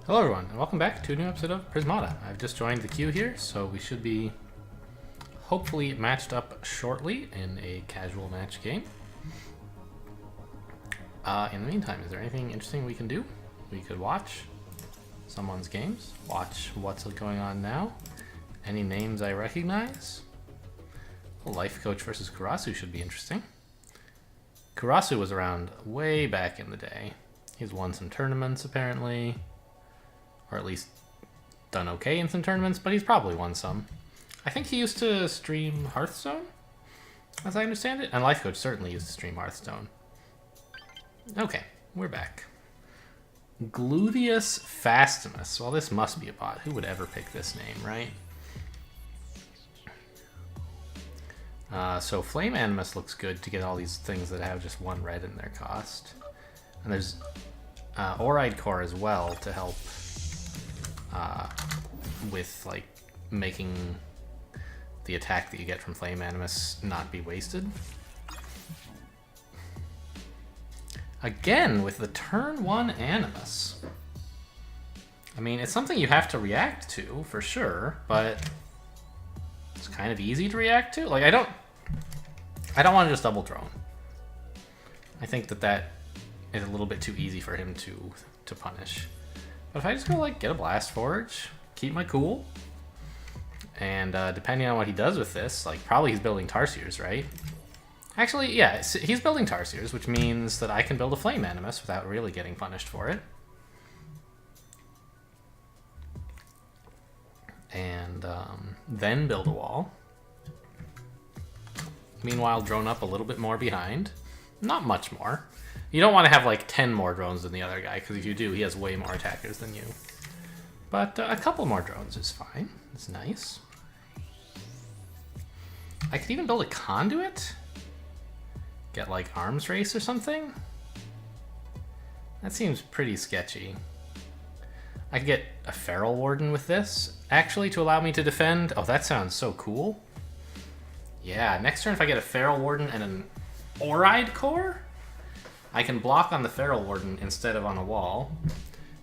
Hello everyone, and welcome back to a new episode of Prismata. I've just joined the queue here, so we should be hopefully matched up shortly in a casual match game. In the meantime, is there anything interesting we can do? We could watch someone's games, watch what's going on now, any names I recognize. Life Coach versus Kurasu should be interesting. Kurasu was around way back in the day. He's won some tournaments apparently. Or at least done okay in some tournaments, but he's probably won some. I think he used to stream Hearthstone, as I understand it. And Life Coach certainly used to stream Hearthstone. Okay, we're back. Gluteus Fastimus. Well, this must be a bot. Who would ever pick this name, right? So Flame Animus looks good to get all these things that have just one red in their cost. And there's Oride Core as well to help with like making the attack that you get from Flame Animus not be wasted. Again with the turn 1 Animus. I mean, it's something you have to react to for sure, but it's kind of easy to react to. Like I don't want to just double drone. I think that is a little bit too easy for him to punish. But if I just go like get a Blast Forge, keep my cool, and depending on what he does with this, like probably he's building Tarsiers, right? Actually, yeah, he's building Tarsiers, which means that I can build a Flame Animus without really getting punished for it. And then build a wall. Meanwhile, drone up a little bit more behind. Not much more. You don't want to have like 10 more drones than the other guy, because if you do, he has way more attackers than you. But a couple more drones is fine. It's nice. I could even build a conduit? Get like arms race or something? That seems pretty sketchy. I could get a Feral Warden with this, actually, to allow me to defend. Oh, that sounds so cool. Yeah, next turn if I get a Feral Warden and an Oride Core, I can block on the Feral Warden instead of on a wall,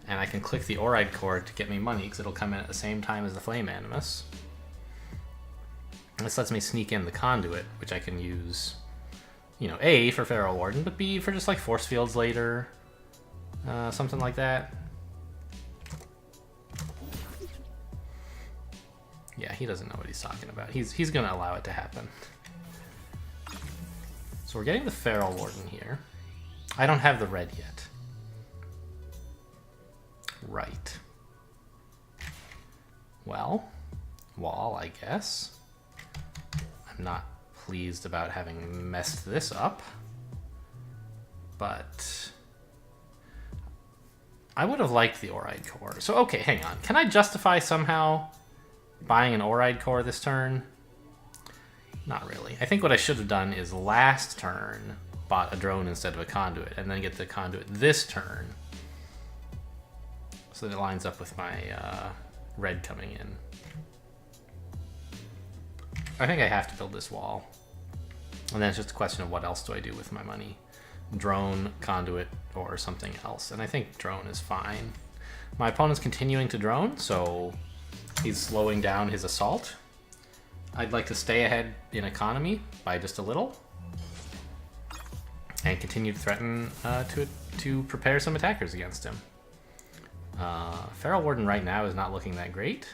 and I can click the Oride Core to get me money because it'll come in at the same time as the Flame Animus. This lets me sneak in the Conduit, which I can use, you know, A, for Feral Warden, but B, for just like Force Fields later, something like that. Yeah, he doesn't know what he's talking about. He's going to allow it to happen. So we're getting the Feral Warden here. I don't have the red yet. Right. Well, wall, I guess. I'm not pleased about having messed this up, but I would have liked the Oride Core. So, okay, hang on. Can I justify somehow buying an Oride Core this turn? Not really. I think what I should have done is last turn bought a drone instead of a conduit, and then get the conduit this turn, so that it lines up with my red coming in. I think I have to build this wall, and then it's just a question of what else do I do with my money. Drone, conduit, or something else, and I think drone is fine. My opponent's continuing to drone, so he's slowing down his assault. I'd like to stay ahead in economy by just a little, and continue to threaten to prepare some attackers against him. Feral Warden right now is not looking that great.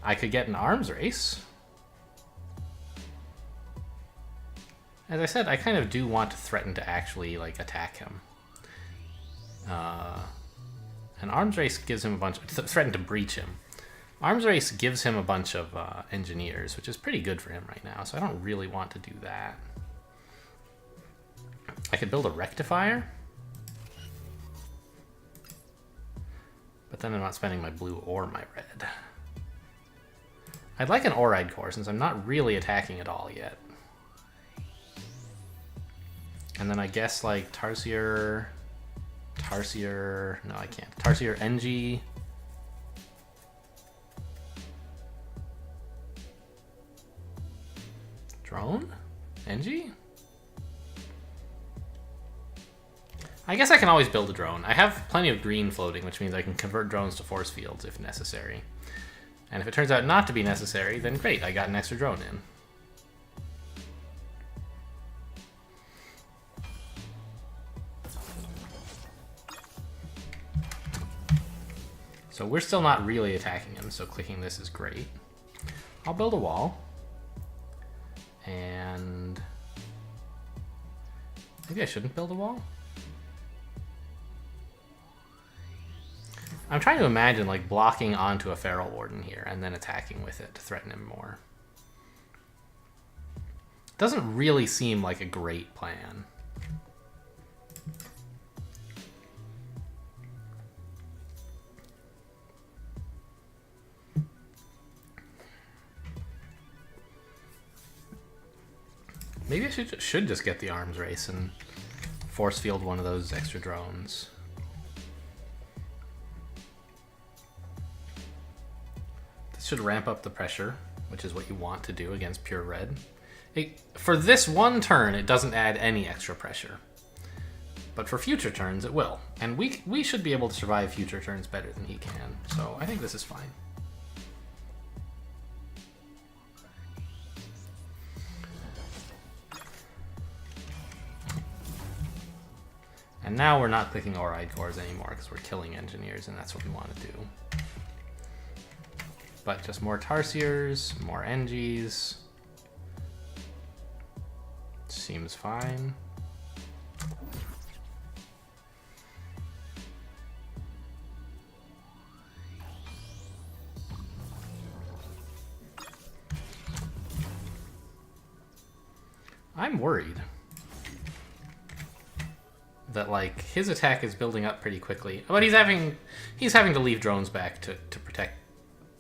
I could get an arms race. As I said, I kind of do want to threaten to actually like attack him. An arms race gives him a bunch of... threaten to breach him. Arms race gives him a bunch of engineers, which is pretty good for him right now, so I don't really want to do that. I could build a rectifier, but then I'm not spending my blue or my red. I'd like an Oride Core since I'm not really attacking at all yet. And then I guess like Tarsier, no I can't. Tarsier NG. Drone? NG? I guess I can always build a drone. I have plenty of green floating, which means I can convert drones to force fields if necessary. And if it turns out not to be necessary, then great, I got an extra drone in. So we're still not really attacking him, so clicking this is great. I'll build a wall. And maybe I shouldn't build a wall? I'm trying to imagine like blocking onto a Feral Warden here and then attacking with it to threaten him more. Doesn't really seem like a great plan. Maybe I should just get the arms race and force field one of those extra drones. This should ramp up the pressure, which is what you want to do against pure red. For this one turn, it doesn't add any extra pressure. But for future turns, it will. And we should be able to survive future turns better than he can. So I think this is fine. And now we're not clicking Oride cores anymore because we're killing engineers, and that's what we want to do. But just more Tarsiers, more Engies. Seems fine. I'm worried that like his attack is building up pretty quickly, but he's having to leave drones back to protect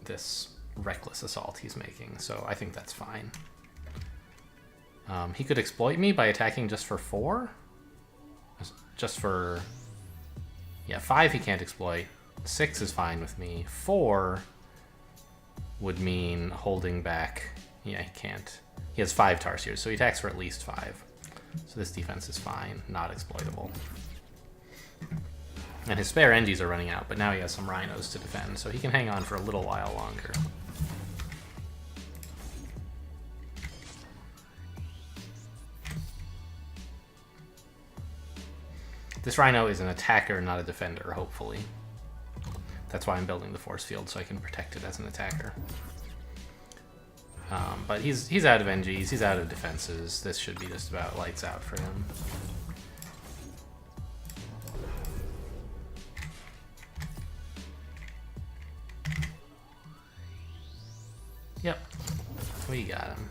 this reckless assault he's making, so I think that's fine. He could exploit me by attacking just for 4? Just for... Yeah, 5 he can't exploit. 6 is fine with me. 4 would mean holding back... Yeah, he can't. He has 5 Tarsiers, so he attacks for at least 5. So this defense is fine, not exploitable. And his spare Engies are running out, but now he has some Rhinos to defend, so he can hang on for a little while longer. This Rhino is an attacker, not a defender, hopefully. That's why I'm building the force field, so I can protect it as an attacker. But he's out of NGs, he's out of defenses. This should be just about lights out for him. Yep, we got him.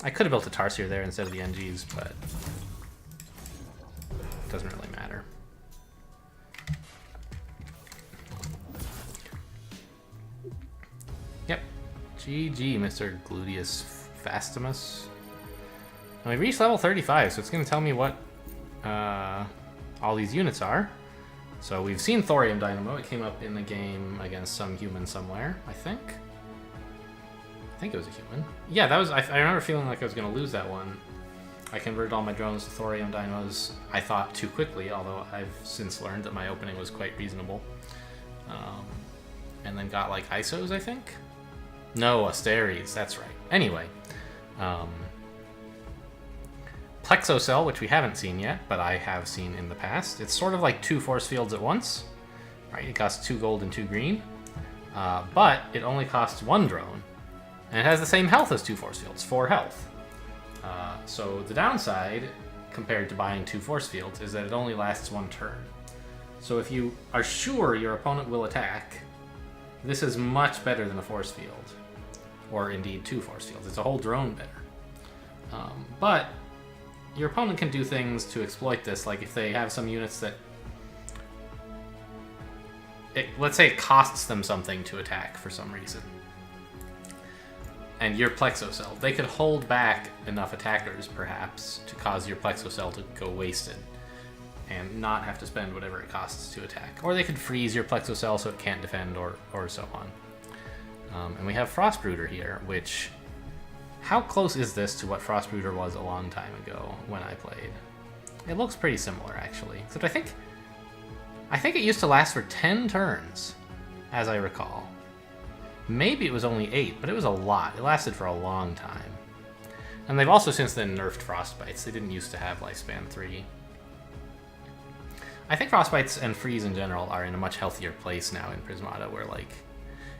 I could have built a Tarsier there instead of the NGs, but it doesn't really matter. Yep. GG, Mr. Gluteus Fastimus. And we reached level 35, so it's going to tell me what all these units are. So we've seen Thorium Dynamo. It came up in the game against some human somewhere, I think. I think it was a human. Yeah, that was. I remember feeling like I was going to lose that one. I converted all my drones to Thorium Dynamos, I thought, too quickly, although I've since learned that my opening was quite reasonable. And then got, like, ISOs, I think? No, Asteres, that's right. Anyway, Plexocell, which we haven't seen yet, but I have seen in the past. It's sort of like 2 force fields at once. Right, it costs 2 gold and 2 green. But it only costs 1 drone. And it has the same health as 2 force fields, 4 health. So the downside, compared to buying 2 force fields, is that it only lasts 1 turn. So if you are sure your opponent will attack, this is much better than a force field. Or indeed 2 force fields. It's a whole drone better. But your opponent can do things to exploit this, like if they have some units that... let's say it costs them something to attack for some reason. And your Plexocell, they could hold back enough attackers, perhaps, to cause your Plexocell to go wasted and not have to spend whatever it costs to attack. Or they could freeze your Plexocell so it can't defend, or so on. And we have Frostbrooder here, which... How close is this to what Frostbrooder was a long time ago when I played? It looks pretty similar, actually. Except I think I think it used to last for 10 turns, as I recall. Maybe it was only 8, but it was a lot. It lasted for a long time. And they've also since then nerfed Frostbites. They didn't used to have lifespan 3. I think Frostbites and Freeze in general are in a much healthier place now in Prismata, where like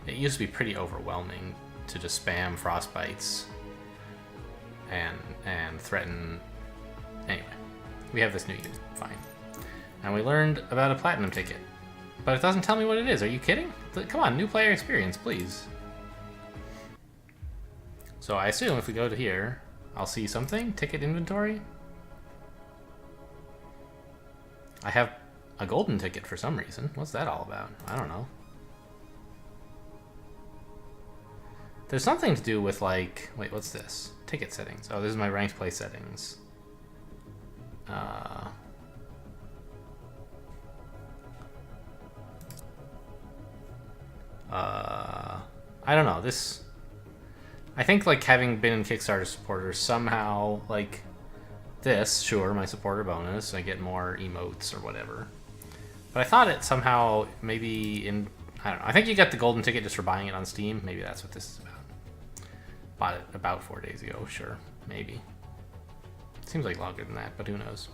it used to be pretty overwhelming to just spam Frostbites and threaten. Anyway, we have this new unit. Fine. And we learned about a platinum ticket. But it doesn't tell me what it is. Are you kidding? Come on, new player experience, please. So I assume if we go to here, I'll see something. Ticket inventory. I have a golden ticket for some reason. What's that all about? I don't know. There's something to do with like... Wait, what's this? Ticket settings. Oh, this is my ranked play settings. I don't know. This... I think like having been in Kickstarter supporter somehow like this, sure, my supporter bonus, I get more emotes or whatever. But I thought it somehow maybe in, I don't know. I think you get the golden ticket just for buying it on Steam. Maybe that's what this is about. Bought it about 4 days ago, sure, maybe. Seems like longer than that, but who knows.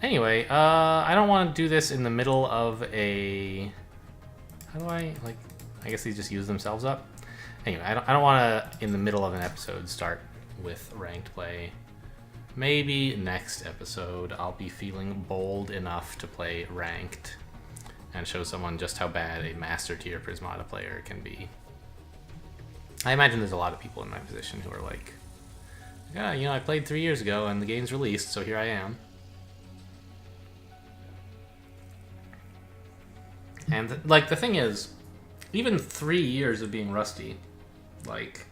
Anyway, I don't want to do this in the middle of a... How do I, like... I guess these just use themselves up. Anyway, I don't want to, in the middle of an episode, start with ranked play. Maybe next episode I'll be feeling bold enough to play ranked and show someone just how bad a master tier Prismata player can be. I imagine there's a lot of people in my position who are like, yeah, you know, I played 3 years ago and the game's released, so here I am. And like the thing is, even 3 years of being rusty, like,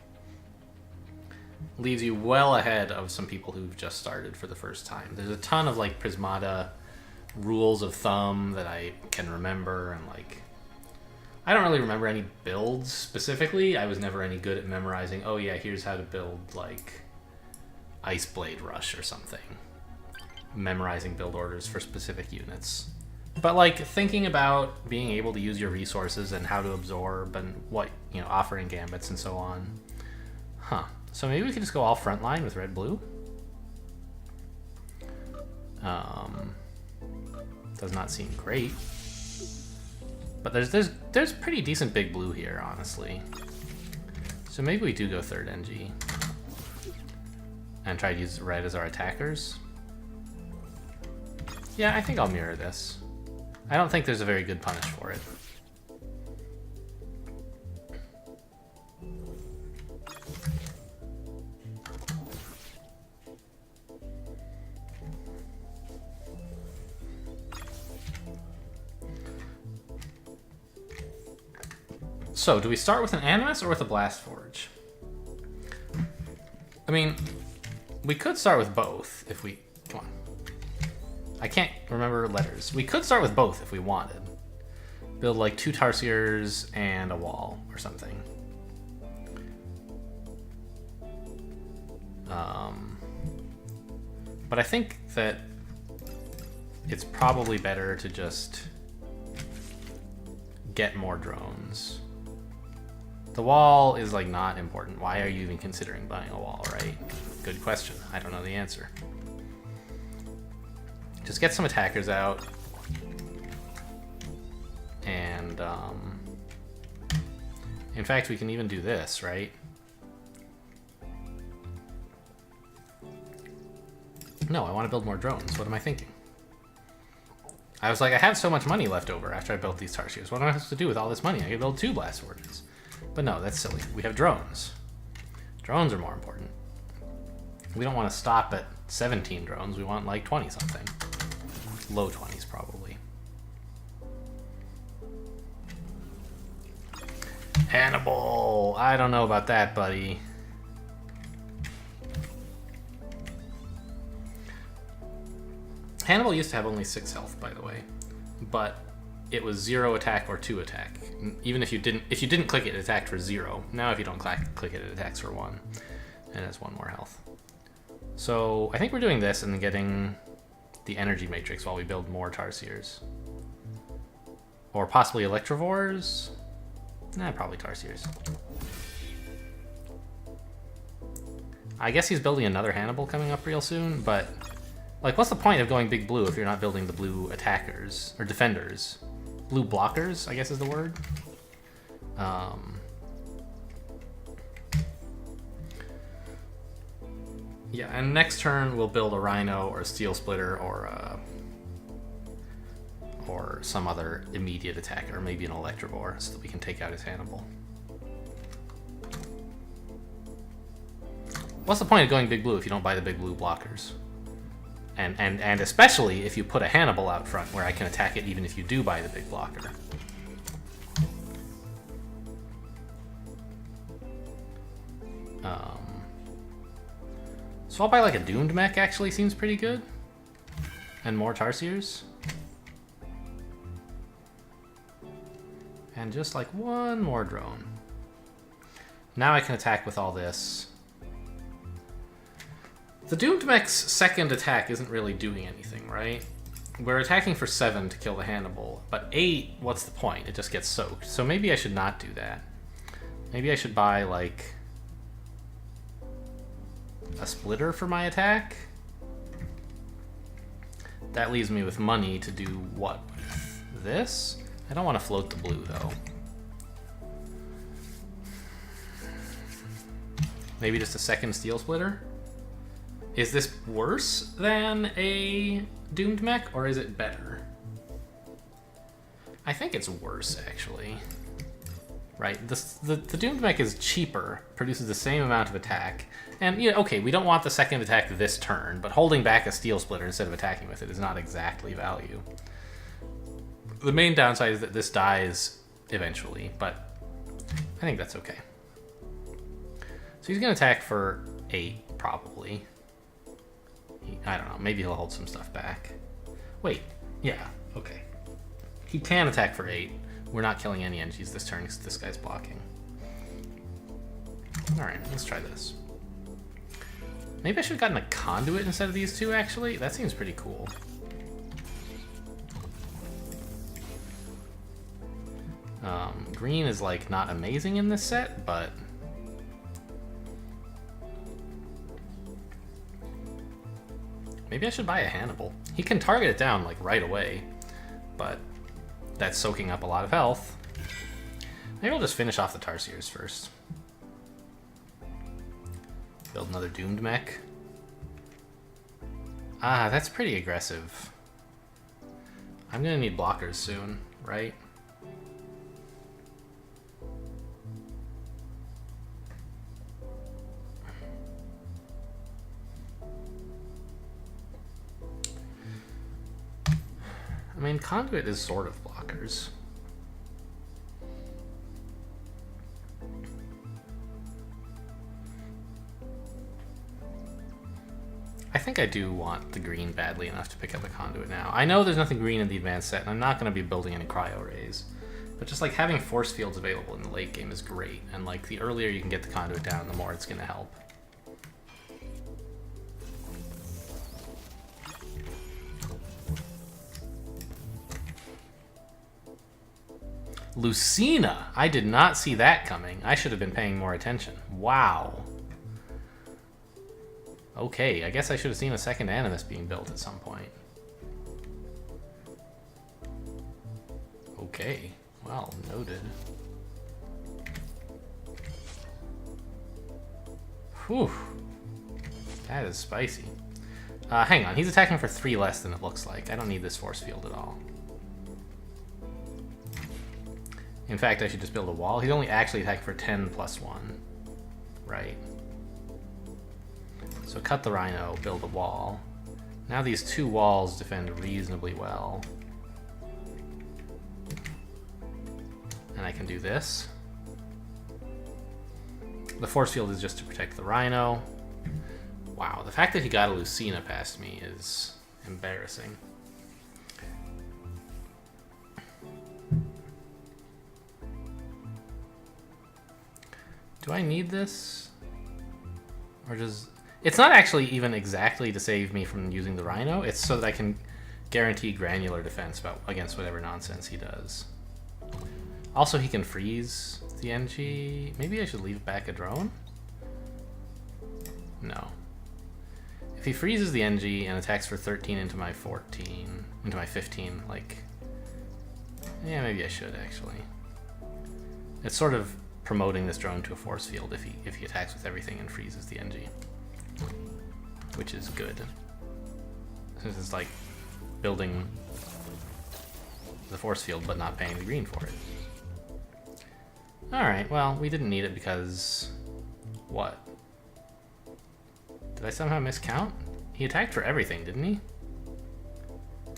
leaves you well ahead of some people who've just started for the first time. There's a ton of like Prismata rules of thumb that I can remember, and like, I don't really remember any builds specifically. I was never any good at memorizing, oh yeah, here's how to build like Ice Blade Rush or something. Memorizing build orders for specific units. But like thinking about being able to use your resources and how to absorb and what, you know, offering gambits and so on. Huh. So maybe we could just go all frontline with red blue. Does not seem great. But there's pretty decent big blue here, honestly. So maybe we do go third NG. And try to use red as our attackers. Yeah, I think I'll mirror this. I don't think there's a very good punish for it. So, do we start with an Animus or with a Blast Forge? I mean, we could start with both if we... Come on. I can't remember letters. We could start with both if we wanted. Build like 2 Tarsiers and a wall or something. But I think that it's probably better to just get more drones. The wall is like not important. Why are you even considering buying a wall, right? Good question. I don't know the answer. Just get some attackers out. And, in fact, we can even do this, right? No, I want to build more drones. What am I thinking? I was like, I have so much money left over after I built these Tarsiers. What am I supposed to do with all this money? I could build 2 Blast Forges. But no, that's silly. We have drones. Drones are more important. We don't want to stop at 17 drones. We want like 20 something. Low 20s probably. Hannibal! I don't know about that, buddy. Hannibal used to have only 6 health, by the way. But it was 0 attack or 2 attack. Even if you didn't click it, it attacked for 0. Now if you don't click it, it attacks for 1. And has 1 more health. So I think we're doing this and then getting the energy matrix while we build more Tarsiers. Or possibly Electivores? Nah, probably Tarsiers. I guess he's building another Hannibal coming up real soon, but like, what's the point of going big blue if you're not building the blue attackers or defenders? Blue blockers, I guess is the word. Yeah, and next turn we'll build a Rhino or a Steel Splitter or some other immediate attacker, maybe an Electivore, so that we can take out his Hannibal. What's the point of going big blue if you don't buy the big blue blockers? And especially if you put a Hannibal out front where I can attack it even if you do buy the big blocker. So I'll buy like a Doomed Mech, actually seems pretty good. And more Tarsiers. And just like one more drone. Now I can attack with all this. The Doomed Mech's second attack isn't really doing anything, right? We're attacking for 7 to kill the Hannibal, but 8, what's the point? It just gets soaked. So maybe I should not do that. Maybe I should buy, like, a Splitter for my attack? That leaves me with money to do what with this? I don't want to float the blue, though. Maybe just a second Steel Splitter? Is this worse than a Doomed Mech, or is it better? I think it's worse, actually. Right, the Doomed Mech is cheaper, produces the same amount of attack, and, you know, okay, we don't want the second attack this turn, but holding back a Steel Splitter instead of attacking with it is not exactly value. The main downside is that this dies eventually, but I think that's okay. So he's going to attack for 8, probably. I don't know, maybe he'll hold some stuff back. Wait, yeah, okay. He can attack for 8. We're not killing any energies this turn because this guy's blocking. Alright, let's try this. Maybe I should have gotten a Conduit instead of these two, actually. That seems pretty cool. Green is, like, not amazing in this set, but... maybe I should buy a Hannibal. He can target it down, like, right away, but that's soaking up a lot of health. Maybe I'll just finish off the Tarsiers first. Build another Doomed Mech. Ah, that's pretty aggressive. I'm gonna need blockers soon, right? I mean, Conduit is sort of blockers. I think I do want the green badly enough to pick up a Conduit now. I know there's nothing green in the advanced set, and I'm not going to be building any cryo rays. But just like having force fields available in the late game is great, and like the earlier you can get the Conduit down, the more it's going to help. Lucina! I did not see that coming. I should have been paying more attention. Wow. Okay, I guess I should have seen a second Animus being built at some point. Okay, well, noted. Whew. That is spicy. Hang on, he's attacking for 3 less than it looks like. I don't need this force field at all. In fact, I should just build a wall. He's only actually attacking for 10 plus 1. Right. So cut the Rhino, build a wall. Now these 2 walls defend reasonably well. And I can do this. The force field is just to protect the Rhino. Wow, the fact that he got a Lucina past me is embarrassing. Do I need this? Or does... It's not actually even exactly to save me from using the Rhino. It's so that I can guarantee granular defense against whatever nonsense he does. Also, he can freeze the NG. Maybe I should leave back a drone? No. If he freezes the NG and attacks for 13 into my 14, into my 15, like... Yeah, maybe I should, actually. It's sort of promoting this drone to a force field if he attacks with everything and freezes the NG. Which is good. This is like building the force field but not paying the green for it. Alright, well, we didn't need it because... What? Did I somehow miscount? He attacked for everything, didn't he?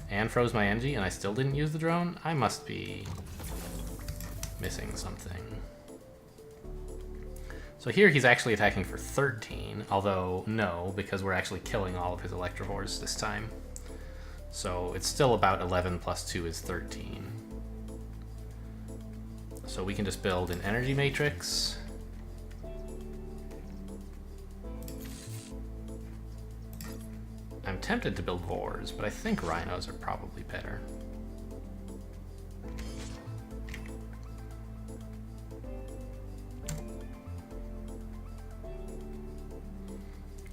And froze my NG, and I still didn't use the drone? I must be missing something. So here he's actually attacking for 13, although no, because we're actually killing all of his Electrovores this time. So it's still about 11 plus 2 is 13. So we can just build an energy matrix. I'm tempted to build Vores, but I think Rhinos are probably better.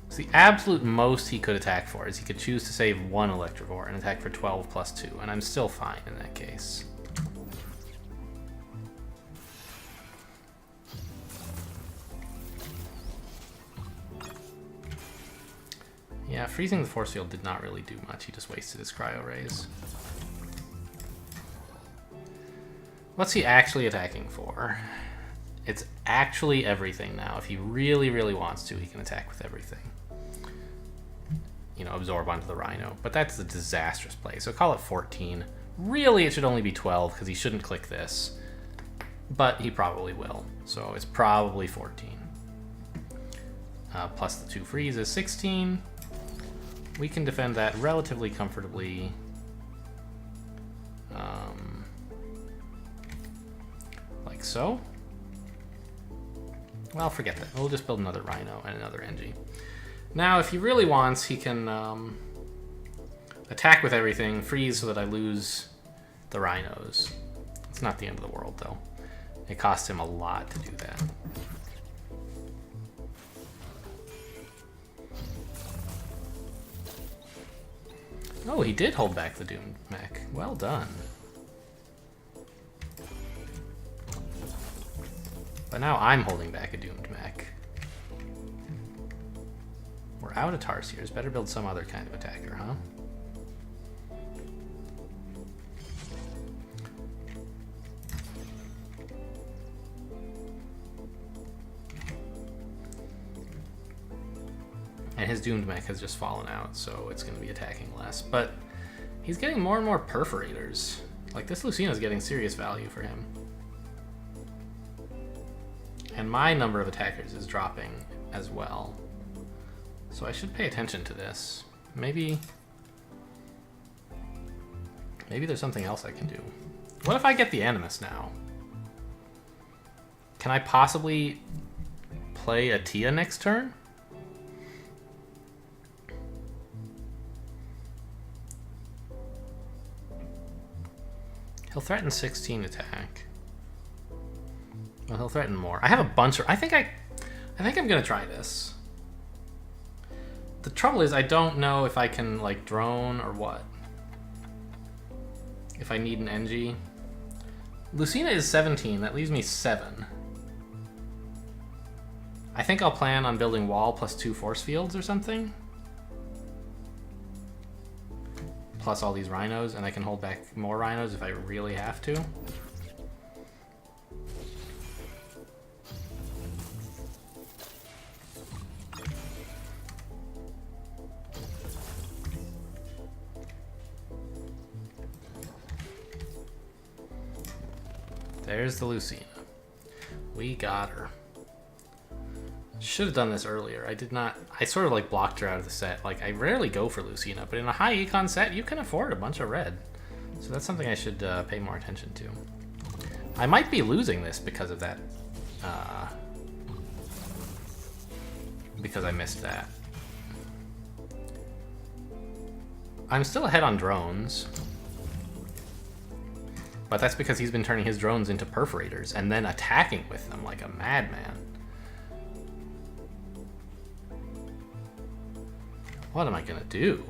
So the absolute most he could attack for is he could choose to save one Electrovore and attack for 12 plus 2, and I'm still fine in that case. Yeah, freezing the force field did not really do much. He just wasted his cryo rays. What's he actually attacking for? It's actually everything now. If he really, really wants to, he can attack with everything. You know, absorb onto the Rhino. But that's a disastrous play, so call it 14. Really, it should only be 12, because he shouldn't click this. But he probably will, so it's probably 14. Plus the 2 freeze is 16. We can defend that relatively comfortably. Like so. Well, forget that. We'll just build another Rhino and another NG. Now, if he really wants, he can attack with everything, freeze so that I lose the Rhinos. It's not the end of the world, though. It costs him a lot to do that. Oh, he did hold back the Doomed Mech. Well done. But now I'm holding back a Doomed Mech. We're out of Tarsiers. Better build some other kind of attacker, huh? And his Doomed Mech has just fallen out, so it's going to be attacking less. But he's getting more and more Perforators. Like, this Lucina's getting serious value for him. And my number of attackers is dropping as well. So I should pay attention to this. Maybe there's something else I can do. What if I get the Animus now? Can I possibly play a Tia next turn? He'll threaten 16 attack. Well, he'll threaten more. I have a bunch of... I think I'm gonna try this. The trouble is I don't know if I can, like, drone or what. If I need an NG. Lucina is 17. That leaves me 7. I think I'll plan on building wall plus 2 force fields or something. Plus all these Rhinos, and I can hold back more Rhinos if I really have to. There's the Lucina. We got her. Should have done this earlier. I did not. I sort of like blocked her out of the set. Like, I rarely go for Lucina, but in a high econ set, you can afford a bunch of red. So that's something I should pay more attention to. I might be losing this because of that. Because I missed that. I'm still ahead on drones. But that's because he's been turning his drones into perforators and then attacking with them like a madman. What am I gonna do?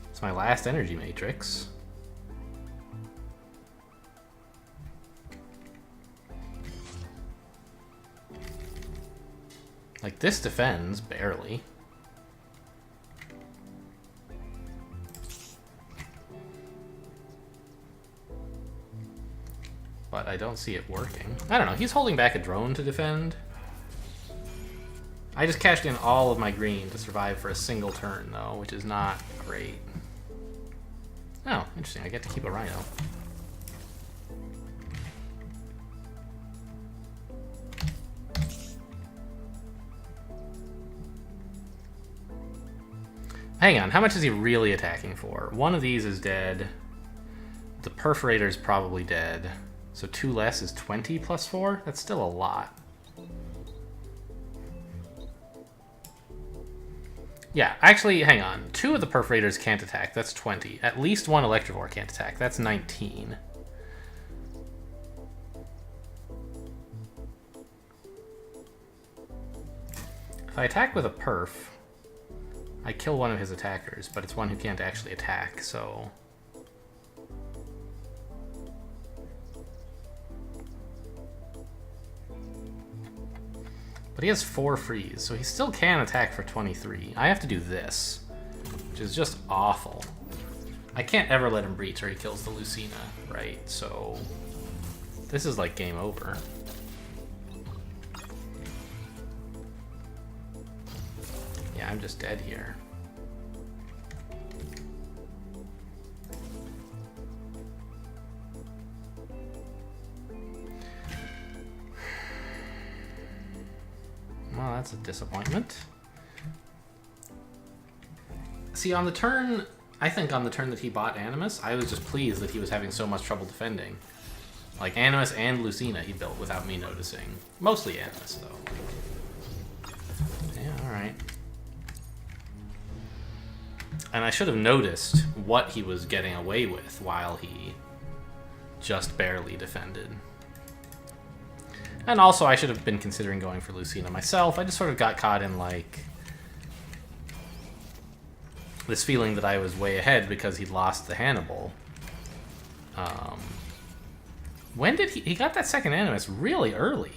It's my last energy matrix. Like, this defends, barely. But I don't see it working. I don't know, he's holding back a drone to defend. I just cashed in all of my green to survive for a single turn, though, which is not great. Oh, interesting, I get to keep a rhino. Hang on, how much is he really attacking for? One of these is dead. The perforator's probably dead. So 2 less is 20 plus 4? That's still a lot. Yeah, actually, hang on. 2 of the perforators can't attack. That's 20. At least 1 electrovore can't attack. That's 19. If I attack with a perf, I kill one of his attackers, but it's one who can't actually attack, so... But he has 4 freeze, so he still can attack for 23. I have to do this, which is just awful. I can't ever let him breach or he kills the Lucina, right? So this is like game over. Yeah, I'm just dead here. Well, that's a disappointment. See, on the turn, I think on the turn that he bought Animus, I was just pleased that he was having so much trouble defending. Like, Animus and Lucina he built without me noticing. Mostly Animus, though. Yeah, alright. And I should have noticed what he was getting away with while he just barely defended. And also, I should have been considering going for Lucina myself. I just sort of got caught in, like, this feeling that I was way ahead because he'd lost the Hannibal. When did he got that second Animus really early.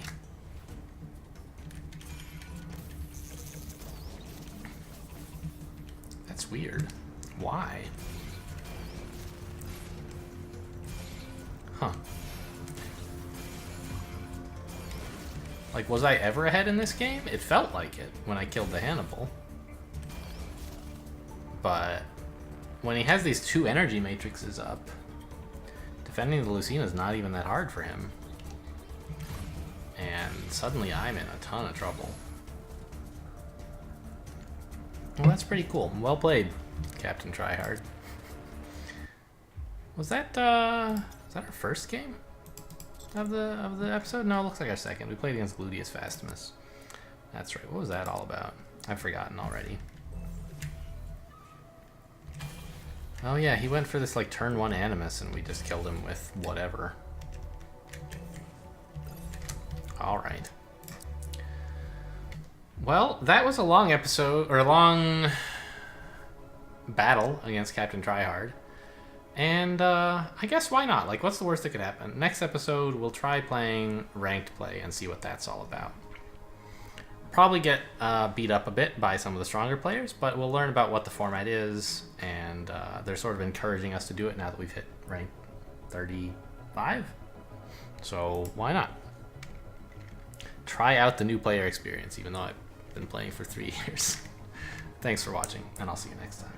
That's weird. Why? Huh. Like, was I ever ahead in this game? It felt like it when I killed the Hannibal. But when he has these 2 energy matrices up, defending the Lucina is not even that hard for him. And suddenly I'm in a ton of trouble. Well, that's pretty cool. Well played, Captain Tryhard. Was that our first game of the episode? No, it looks like our second. We played against Gluteus Fastimus. That's right. What was that all about? I've forgotten already. Oh yeah, he went for this like turn 1 Animus and we just killed him with whatever. Alright. Well, that was a long episode, or a long battle against Captain Tryhard. And I guess why not? Like, what's the worst that could happen? Next episode, we'll try playing ranked play and see what that's all about. Probably get beat up a bit by some of the stronger players, but we'll learn about what the format is, and they're sort of encouraging us to do it now that we've hit rank 35. So why not? Try out the new player experience, even though I've been playing for 3 years. Thanks for watching, and I'll see you next time.